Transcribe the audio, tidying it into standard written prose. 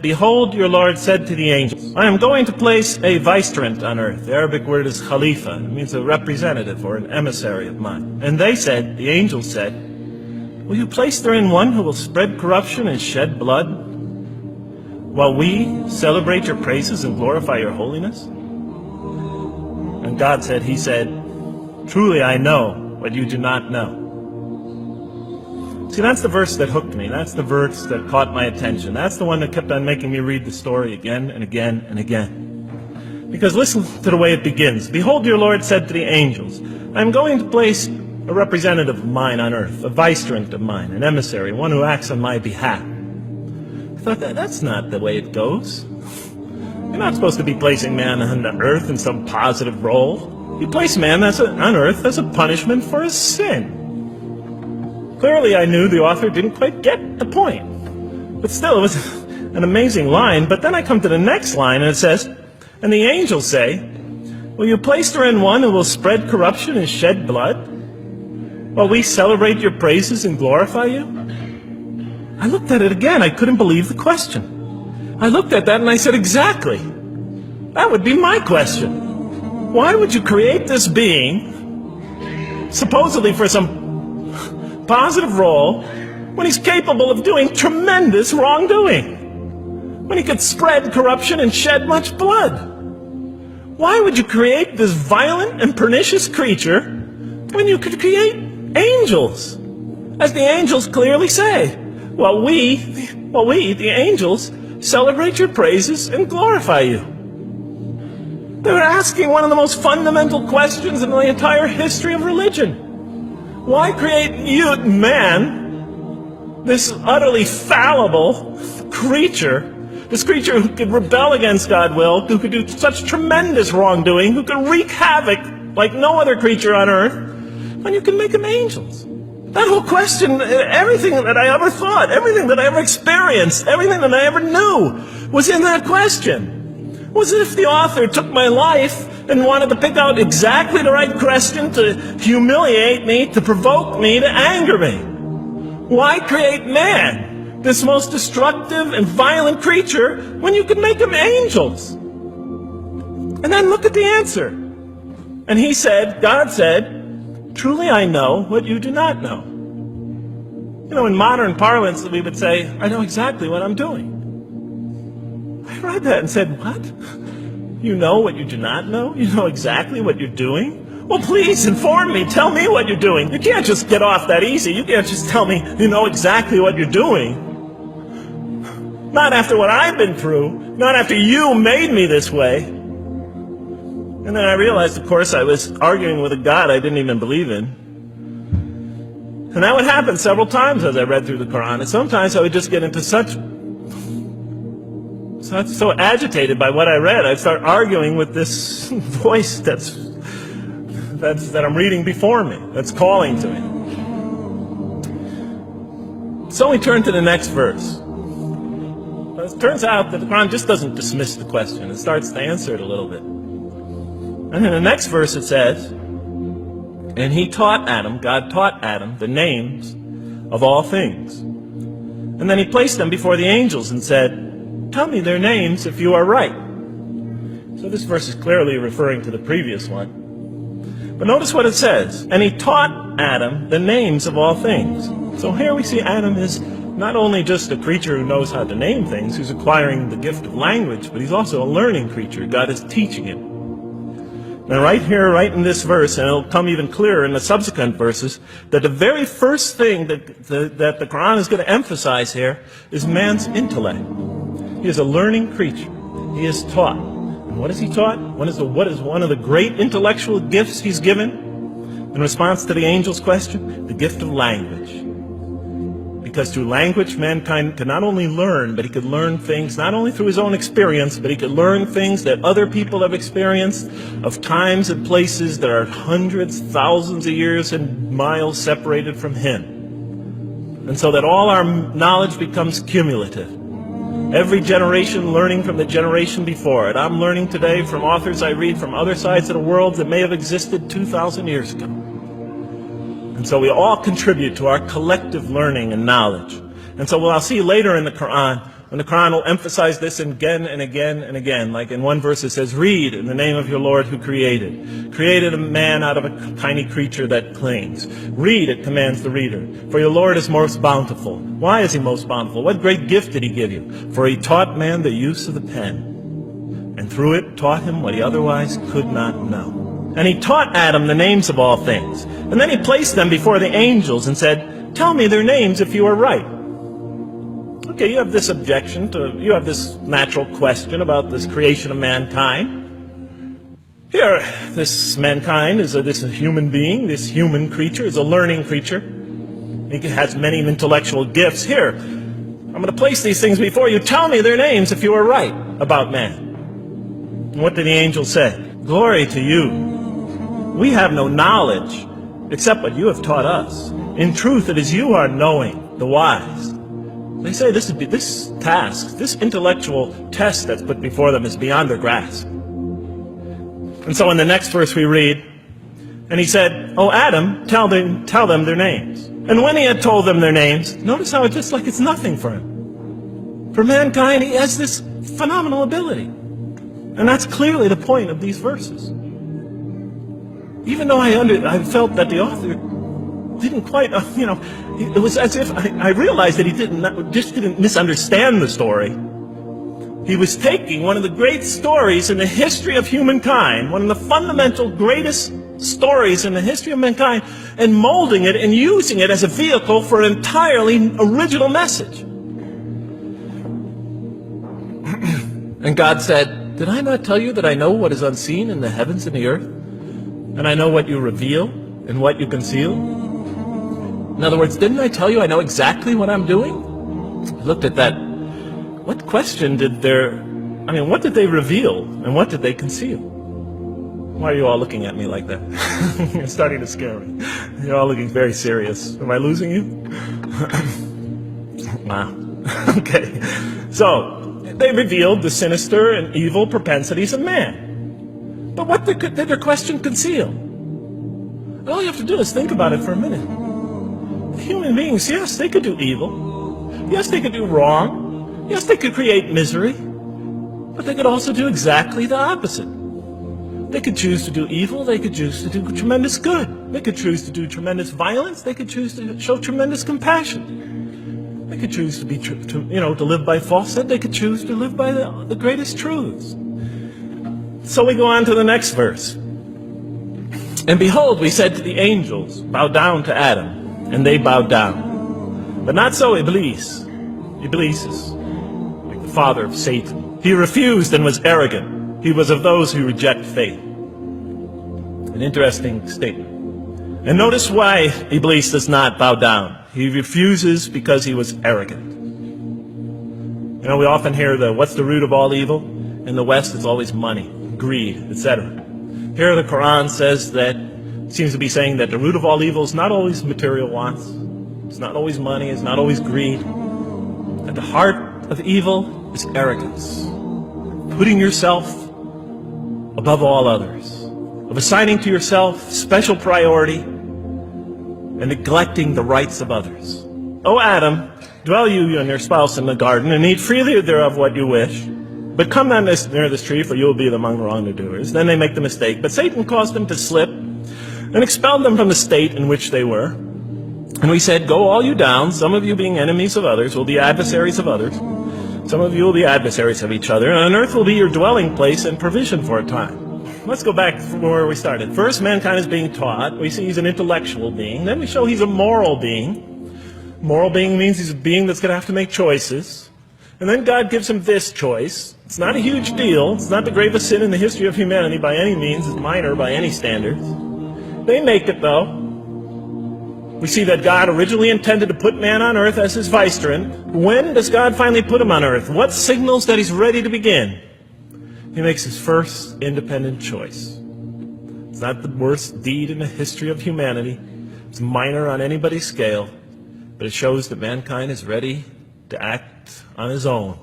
Behold, your Lord said to the angels, I am going to place a vicegerent on earth. The Arabic word is khalifa. It means a representative or an emissary of mine. And they said, the angels said, will you place therein one who will spread corruption and shed blood, while we celebrate your praises and glorify your holiness? And God said, he said, truly I know what you do not know. See, that's the verse that hooked me. That's the verse that caught my attention. That's the one that kept on making me read the story again and again and again. Because listen to the way it begins. Behold, your Lord said to the angels, I am going to place a representative of mine on earth, a vicegerent of mine, an emissary, one who acts on my behalf. I thought, that's not the way it goes. You're not supposed to be placing man on earth in some positive role. You place man on earth as a punishment for his sin. Clearly, I knew the author didn't quite get the point. But still, it was an amazing line. But then I come to the next line, and it says, and the angels say, will you place therein one who will spread corruption and shed blood, while we celebrate your praises and glorify you? I looked at it again. I couldn't believe the question. I looked at that, and I said, exactly. That would be my question. Why would you create this being, supposedly for some positive role, when he's capable of doing tremendous wrongdoing, when he could spread corruption and shed much blood? Why would you create this violent and pernicious creature when you could create angels? As the angels clearly say, well, we, the angels, celebrate your praises and glorify you. They were asking one of the most fundamental questions in the entire history of religion. Why create you, man, this utterly fallible creature, this creature who could rebel against God's will, who could do such tremendous wrongdoing, who could wreak havoc like no other creature on earth, when you can make them angels? That whole question, everything that I ever thought, everything that I ever experienced, everything that I ever knew was in that question. It was as if the author took my life and wanted to pick out exactly the right question to humiliate me, to provoke me, to anger me. Why create man, this most destructive and violent creature, when you could make him angels? And then look at the answer. And he said, God said, truly I know what you do not know. You know, in modern parlance, we would say, I know exactly what I'm doing. I read that and said, what? You know what you do not know? You know exactly what you're doing? Well, please inform me. Tell me what you're doing. You can't just get off that easy. You can't just tell me you know exactly what you're doing. Not after what I've been through. Not after you made me this way. And then I realized, of course, I was arguing with a God I didn't even believe in. And that would happen several times as I read through the Quran. And sometimes I would just get into so agitated by what I read, I'd start arguing with this voice that I'm reading before me, that's calling to me. So we turn to the next verse. It turns out that the Quran just doesn't dismiss the question. It starts to answer it a little bit. And in the next verse it says, and he taught Adam, God taught Adam, the names of all things. And then he placed them before the angels and said, tell me their names if you are right. So this verse is clearly referring to the previous one. But notice what it says. And he taught Adam the names of all things. So here we see Adam is not only just a creature who knows how to name things, who's acquiring the gift of language, but he's also a learning creature. God is teaching him. Now right here, right in this verse, and it'll come even clearer in the subsequent verses, that the very first thing that the Quran is going to emphasize here is man's intellect. He is a learning creature. He is taught. And what is he taught? What is one of the great intellectual gifts he's given in response to the angel's question? The gift of language. Because through language, mankind can not only learn, but he could learn things not only through his own experience, but he could learn things that other people have experienced of times and places that are hundreds, thousands of years and miles separated from him. And so that all our knowledge becomes cumulative. Every generation learning from the generation before it. I'm learning today from authors I read from other sides of the world that may have existed 2,000 years ago. And so we all contribute to our collective learning and knowledge. And so what I'll see later in the Quran, And the Quran will emphasize this again and again and again. Like in one verse it says, read in the name of your Lord who created a man out of a tiny creature that clings. Read, it commands the reader, for your Lord is most bountiful. Why is he most bountiful? What great gift did he give you? For he taught man the use of the pen, and through it taught him what he otherwise could not know. And he taught Adam the names of all things. And then he placed them before the angels and said, tell me their names if you are right. Okay, you have this objection you have this natural question about this creation of mankind. Here, this mankind is this human being, this human creature is a learning creature. He has many intellectual gifts. Here, I'm going to place these things before you. Tell me their names if you are right about man. And what did the angel say? Glory to you. We have no knowledge except what you have taught us. In truth, it is you who are knowing, the wise. They say this task, this intellectual test that's put before them is beyond their grasp. And so in the next verse we read, and he said, oh Adam, tell them their names. And when he had told them their names, notice how it's just like it's nothing for him. For mankind, he has this phenomenal ability. And that's clearly the point of these verses. Even though I felt that the author didn't quite, it was as if I realized that he didn't misunderstand the story. He was taking one of the great stories in the history of humankind, one of the fundamental greatest stories in the history of mankind, and molding it and using it as a vehicle for an entirely original message. And God said, did I not tell you that I know what is unseen in the heavens and the earth? And I know what you reveal and what you conceal? In other words, didn't I tell you I know exactly what I'm doing? I looked at that. What question what did they reveal and what did they conceal? Why are you all looking at me like that? You're starting to scare me. You're all looking very serious. Am I losing you? Wow. Okay. So, they revealed the sinister and evil propensities of man. But what did their question conceal? All you have to do is think about it for a minute. Human beings, yes, they could do evil. Yes, they could do wrong. Yes, they could create misery. But they could also do exactly the opposite. They could choose to do evil. They could choose to do tremendous good. They could choose to do tremendous violence. They could choose to show tremendous compassion. They could choose to live by falsehood. They could choose to live by the greatest truths. So we go on to the next verse. And behold, we said to the angels, bow down to Adam, and they bowed down. But not so Iblis. Iblis is like the father of Satan. He refused and was arrogant. He was of those who reject faith. An interesting statement. And notice why Iblis does not bow down. He refuses because he was arrogant. We often hear what's the root of all evil? In the West, it's always money, greed, etc. Here the Quran says seems to be saying that the root of all evil is not always material wants. It's not always money, it's not always greed. At the heart of evil is arrogance. Putting yourself above all others. Of assigning to yourself special priority and neglecting the rights of others. O Adam, dwell you and your spouse in the garden, and eat freely thereof what you wish. But come not near this tree, for you will be among the wrongdoers. Then they make the mistake. But Satan caused them to slip and expelled them from the state in which they were. And we said, go all you down, some of you being enemies of others, will be adversaries of others. Some of you will be adversaries of each other, and on earth will be your dwelling place and provision for a time. Let's go back from where we started. First, mankind is being taught. We see he's an intellectual being. Then we show he's a moral being. Moral being means he's a being that's going to have to make choices. And then God gives him this choice. It's not a huge deal. It's not the gravest sin in the history of humanity by any means. It's minor by any standards. They make it, though. We see that God originally intended to put man on earth as his vicegerent. When does God finally put him on earth? What signals that he's ready to begin? He makes his first independent choice. It's not the worst deed in the history of humanity. It's minor on anybody's scale. But it shows that mankind is ready to act on his own.